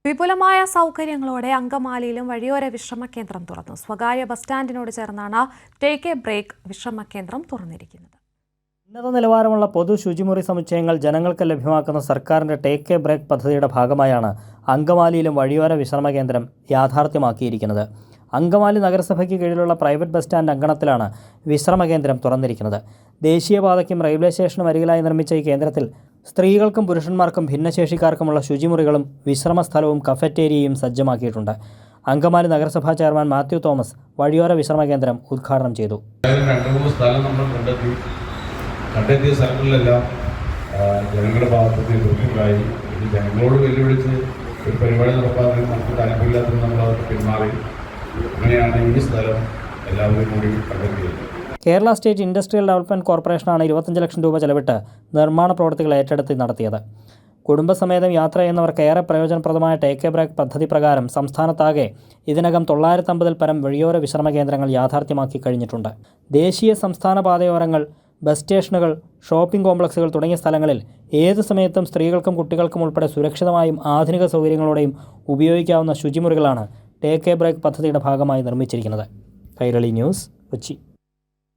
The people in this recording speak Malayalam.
വിപുലമായ സൗകര്യങ്ങളോടെ അങ്കമാലിയിലും വഴിയോര വിശ്രമ കേന്ദ്രം തുറന്നു. സ്വകാര്യ ബസ് സ്റ്റാൻഡിനോട് ചേർന്നാണ് ടേക്ക് എ ബ്രേക്ക് വിശ്രമ കേന്ദ്രം തുറന്നിരിക്കുന്നത്. ഉന്നത നിലവാരമുള്ള പൊതു ശുചിമുറി സമുച്ചയങ്ങൾ ജനങ്ങൾക്ക് ലഭ്യമാക്കുന്ന സർക്കാരിൻ്റെ ടേക്ക് എ ബ്രേക്ക് പദ്ധതിയുടെ ഭാഗമായാണ് അങ്കമാലിയിലും വഴിയോര വിശ്രമ കേന്ദ്രം യാഥാർത്ഥ്യമാക്കിയിരിക്കുന്നത്. അങ്കമാലി നഗരസഭയ്ക്ക് കീഴിലുള്ള പ്രൈവറ്റ് ബസ് സ്റ്റാൻഡ് അങ്കണത്തിലാണ് വിശ്രമ കേന്ദ്രം തുറന്നിരിക്കുന്നത്. ദേശീയപാതയ്ക്കും റെയിൽവേ സ്റ്റേഷനും അരികിലായി നിർമ്മിച്ച ഈ കേന്ദ്രത്തിൽ സ്ത്രീകൾക്കും പുരുഷന്മാർക്കും ഭിന്നശേഷിക്കാർക്കുമുള്ള ശുചിമുറികളും വിശ്രമ സ്ഥലവും കഫറ്റേരിയയും സജ്ജമാക്കിയിട്ടുണ്ട്. അങ്കമാലി നഗരസഭാ ചെയർമാൻ മാത്യു തോമസ് വഴിയോര വിശ്രമ കേന്ദ്രം ഉദ്ഘാടനം ചെയ്തു. കണ്ടെത്തിയ സ്ഥലങ്ങളിലെല്ലാം ജനങ്ങളുടെ ഭാഗത്തുനിന്ന് എതിർപ്പുണ്ടായി. ജനങ്ങളോട് വെല്ലുവിളിച്ച് ഒരു പരിപാടി നടത്താൻ നമുക്ക് താല്പര്യമില്ലാത്തത് നമ്മൾ അവർക്ക് പിന്മാറി. അങ്ങനെയാണ് ഈ സ്ഥലം എല്ലാവരും കൂടി കണ്ടെത്തിയത്. കേരള സ്റ്റേറ്റ് ഇൻഡസ്ട്രിയൽ ഡെവലപ്മെൻറ്റ് കോർപ്പറേഷനാണ് 25 ലക്ഷം രൂപ ചെലവിട്ട് നിർമ്മാണ പ്രവൃത്തികൾ ഏറ്റെടുത്ത് നടത്തിയത്. കുടുംബസമേതം യാത്ര ചെയ്യുന്നവർക്ക് ഏറെ പ്രയോജനപ്രദമായ ടേക്ക് എ ബ്രേക്ക് പദ്ധതി പ്രകാരം സംസ്ഥാനത്താകെ ഇതിനകം 950 പരം വഴിയോര വിശ്രമ കേന്ദ്രങ്ങൾ യാഥാർത്ഥ്യമാക്കി കഴിഞ്ഞിട്ടുണ്ട്. ദേശീയ സംസ്ഥാന പാതയോരങ്ങൾ, ബസ് സ്റ്റേഷനുകൾ, ഷോപ്പിംഗ് കോംപ്ലക്സുകൾ തുടങ്ങിയ സ്ഥലങ്ങളിൽ ഏത് സമയത്തും സ്ത്രീകൾക്കും കുട്ടികൾക്കും ഉൾപ്പെടെ സുരക്ഷിതമായും ആധുനിക സൗകര്യങ്ങളോടെയും ഉപയോഗിക്കാവുന്ന ശുചിമുറികളാണ് ടേക്ക് എ ബ്രേക്ക് പദ്ധതിയുടെ ഭാഗമായി നിർമ്മിച്ചിരിക്കുന്നത്. കൈരളി ന്യൂസ്, കൊച്ചി.